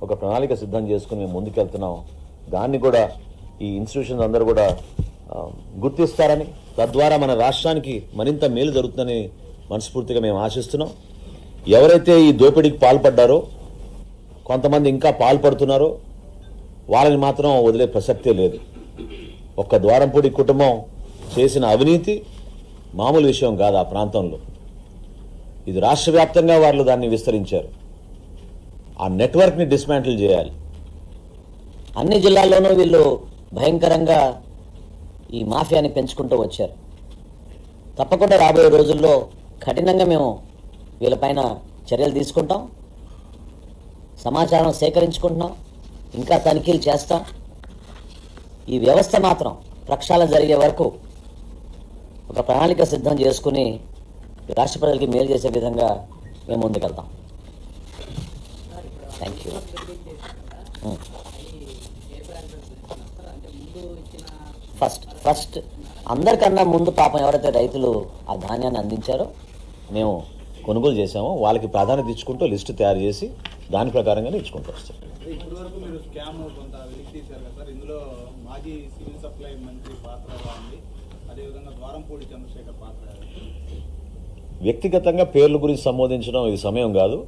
ఒక ప్రణాళిక సిద్ధం చేసుకుని మేము ముందుకెళ్తున్నాం. దాన్ని కూడా ఈ ఇన్స్టిట్యూషన్స్ అందరూ కూడా గుర్తిస్తారని, తద్వారా మన రాష్ట్రానికి మరింత మేలు జరుగుతుందని మనస్ఫూర్తిగా మేము ఆశిస్తున్నాం. ఎవరైతే ఈ దోపిడీకి పాల్పడ్డారో, కొంతమంది ఇంకా పాల్పడుతున్నారో వాళ్ళని మాత్రం వదిలే ప్రసక్తే లేదు. ఒక్క ద్వారంపూడి కుటుంబం చేసిన అవినీతి మామూలు విషయం కాదు. ఆ ప్రాంతంలో ఇది రాష్ట్ర వ్యాప్తంగా వాళ్ళు దాన్ని విస్తరించారు. ఆ నెట్వర్క్ని డిస్మాంటిల్ చేయాలి. అన్ని జిల్లాల్లోనూ వీళ్ళు భయంకరంగా ఈ మాఫియాని పెంచుకుంటూ వచ్చారు. తప్పకుండా రాబోయే రోజుల్లో కఠినంగా మేము వీళ్ళపైన చర్యలు తీసుకుంటాం, సమాచారం సేకరించుకుంటున్నాం, ఇంకా తనిఖీలు చేస్తాం. ఈ వ్యవస్థ మాత్రం ప్రక్షాళన జరిగే వరకు ఒక ప్రణాళిక సిద్ధం చేసుకుని రాష్ట్ర ప్రజలకి మేలు చేసే విధంగా మేము ముందుకెళ్తాం. Thank you. ఫస్ట్ అందరికన్నా ముందు పాపం ఎవరైతే రైతులు ఆ ధాన్యాన్ని అందించారో మేము కొనుగోలు చేశామో వాళ్ళకి ప్రాధాన్యత ఇచ్చుకుంటూ లిస్టు తయారు చేసి దాని ప్రకారంగానే ఇచ్చుకుంటూ వస్తాం. ఇప్పటివరకు మీరు స్కామ్ కొంత వెలికి తీశారు కదా సార్, ఇందులో మాజీ సివిల్ సప్లై మంత్రి పాత్ర ఉంది, అదేవిధంగా ద్వారంపూడి చంద్రశేఖర్ పాత్ర. వ్యక్తిగతంగా పేర్ల గురించి సంబోధించడం ఇది సమయం కాదు.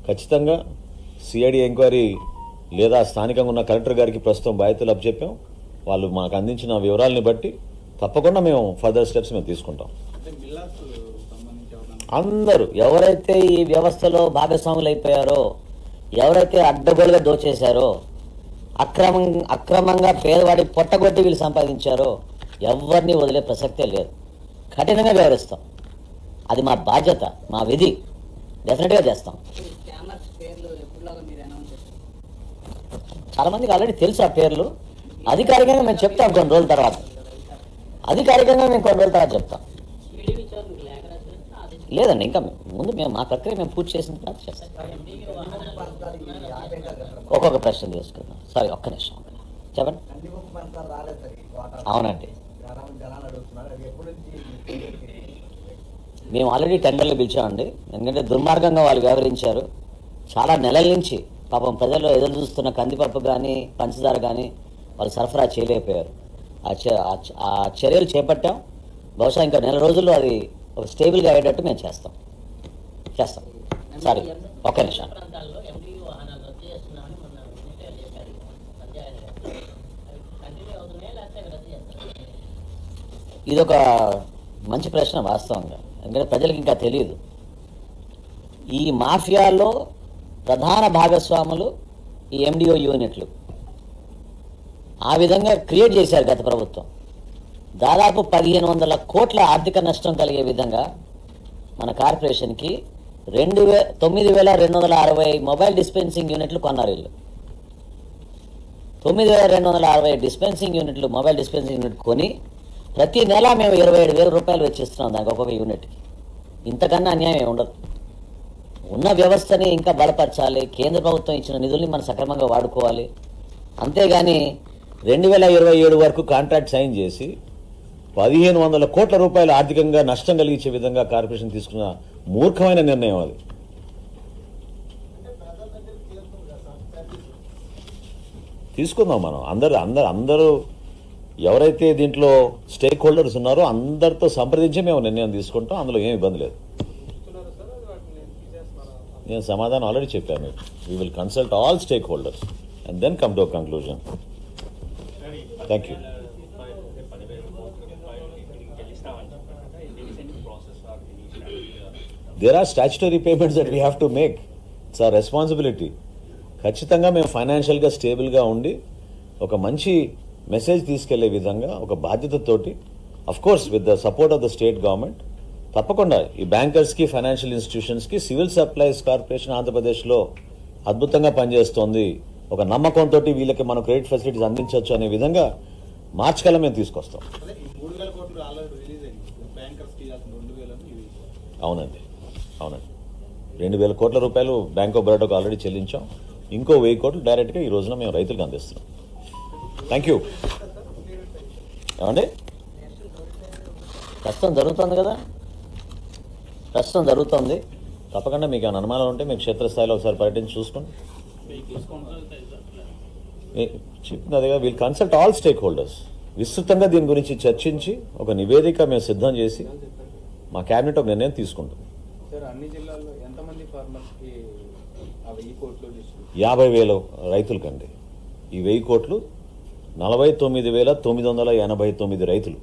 ఖచ్చితంగా సిఐడి ఎంక్వైరీ లేదా స్థానికంగా ఉన్న కలెక్టర్ గారికి ప్రస్తుతం బాధ్యతలు అప్పచెప్పాం. వాళ్ళు మాకు అందించిన వివరాలని బట్టి తప్పకుండా మేము ఫర్దర్ స్టెప్స్ మేము తీసుకుంటాం. అందరూ ఎవరైతే ఈ వ్యవస్థలో భాగస్వాములు అయిపోయారో, ఎవరైతే అడ్డగోలుగా దోచేశారో, అక్రమంగా పేదవాడి పొట్టగొట్టి వీళ్ళు సంపాదించారో ఎవరిని వదిలే ప్రసక్తే లేదు. కఠినంగా వ్యవహరిస్తాం. అది మా బాధ్యత, మా విధి. డెఫినెట్గా చేస్తాం. చాలా మందికి ఆల్రెడీ తెలుసు ఆ పేర్లు. అధికారికంగా మేము చెప్తాం కొన్ని రోజుల తర్వాత. చెప్తాం. లేదండి, ఇంకా ముందు మేము మా ప్రక్రియ మేము పూర్తి చేసిన తర్వాత చేస్తాం. ఒక్కొక్క ప్రశ్న తీసుకుందాం. సారీ, ఒక్క నిమిషం చెప్పండి. అవునండి, మేము ఆల్రెడీ టెండర్లు పిలిచామండి. ఎందుకంటే దుర్మార్గంగా వాళ్ళు వ్యవహరించారు. చాలా నెలల నుంచి పాపం ప్రజలు ఎదురు చూస్తున్న కందిపప్పు కానీ పంచదార కానీ వాళ్ళు సరఫరా చేయలేకపోయారు. ఆ చర్యలు చేపట్టాం. బహుశా ఇంకా నెల రోజుల్లో అది ఒక స్టేబుల్గా అయ్యేటట్టు మేము చేస్తాం. సారీ, ఒక్క నిమిషం. ఇదొక మంచి ప్రశ్న వాస్తవంగా. ఎందుకంటే ప్రజలకు ఇంకా తెలియదు. ఈ మాఫియాలో ప్రధాన భాగస్వాములు ఈ ఎండిఓ యూనిట్లు. ఆ విధంగా క్రియేట్ చేశారు గత ప్రభుత్వం. దాదాపు 1500 కోట్ల ఆర్థిక నష్టం కలిగే విధంగా మన కార్పొరేషన్కి 9,260 మొబైల్ డిస్పెన్సింగ్ యూనిట్లు కొన్నారు వీళ్ళు. 9,260 డిస్పెన్సింగ్ యూనిట్లు, మొబైల్ డిస్పెన్సింగ్ యూనిట్ కొని ప్రతి నెల మేము 27,000 రూపాయలు వెచ్చిస్తున్నాం దానికి ఒక్కొక్క యూనిట్కి. ఇంతకన్నా అన్యాయం ఉండదు. ఉన్న వ్యవస్థని ఇంకా బలపరచాలి. కేంద్ర ప్రభుత్వం ఇచ్చిన నిధుల్ని మనం సక్రమంగా వాడుకోవాలి. అంతేగాని 2027 వరకు కాంట్రాక్ట్ సైన్ చేసి 1,500 కోట్ల రూపాయలు ఆర్థికంగా నష్టం కలిగించే విధంగా కార్పొరేషన్ తీసుకున్న మూర్ఖమైన నిర్ణయం అది. తీసుకుందాం మనం అందరూ ఎవరైతే దీంట్లో స్టేక్ హోల్డర్స్ ఉన్నారో అందరితో సంప్రదించి మేము నిర్ణయం తీసుకుంటాం. అందులో ఏం ఇబ్బంది లేదు. నేను సమాధానం ఆల్రెడీ చెప్పాను. We will consult all stakeholders and then come to conclusion. Thank you. There are statutory payments that we have to make. It's our responsibility. ఖచ్చితంగా మేము ఫైనాన్షియల్గా స్టేబుల్గా ఉండి ఒక మంచి మెసేజ్ తీసుకెళ్లే విధంగా ఒక బాధ్యతతోటి, of course with the support of the state government, తప్పకుండా ఈ బ్యాంకర్స్కి, ఫైనాన్షియల్ ఇన్స్టిట్యూషన్స్కి సివిల్ సప్లైస్ కార్పొరేషన్ ఆంధ్రప్రదేశ్లో అద్భుతంగా పనిచేస్తోంది. ఒక నమ్మకంతో వీళ్ళకి మనం క్రెడిట్ ఫెసిలిటీస్ అందించవచ్చు అనే విధంగా మార్చికల్లా మేము తీసుకొస్తాం. అవునండి 2,000 కోట్ల రూపాయలు బ్యాంక్ ఆఫ్ బరోడాకు ఆల్రెడీ చెల్లించాం. ఇంకో 1,000 కోట్లు డైరెక్ట్గా ఈ రోజున మేము రైతులకు అందిస్తున్నాం. Thank you. ఏమండి, ప్రస్తుతం జరుగుతుంది కదా, ప్రస్తుతం జరుగుతుంది. తప్పకుండా మీకు ఏమైనా అనుమానాలు ఉంటే మీకు క్షేత్రస్థాయిలో ఒకసారి పర్యటించి చూసుకోండి. చెప్పింది అదేగా, we'll consult all stakeholders. విస్తృతంగా దీని గురించి చర్చించి ఒక నివేదిక మేము సిద్ధం చేసి మా క్యాబినెట్ ఒక నిర్ణయం తీసుకుంటుంది. సార్ అన్ని జిల్లాల్లో ఎంతమంది ఫార్మర్స్కి ఆ 1000 కోట్లు 50,000 రైతులకండి. ఈ 1000 కోట్లు 49,989 రైతులు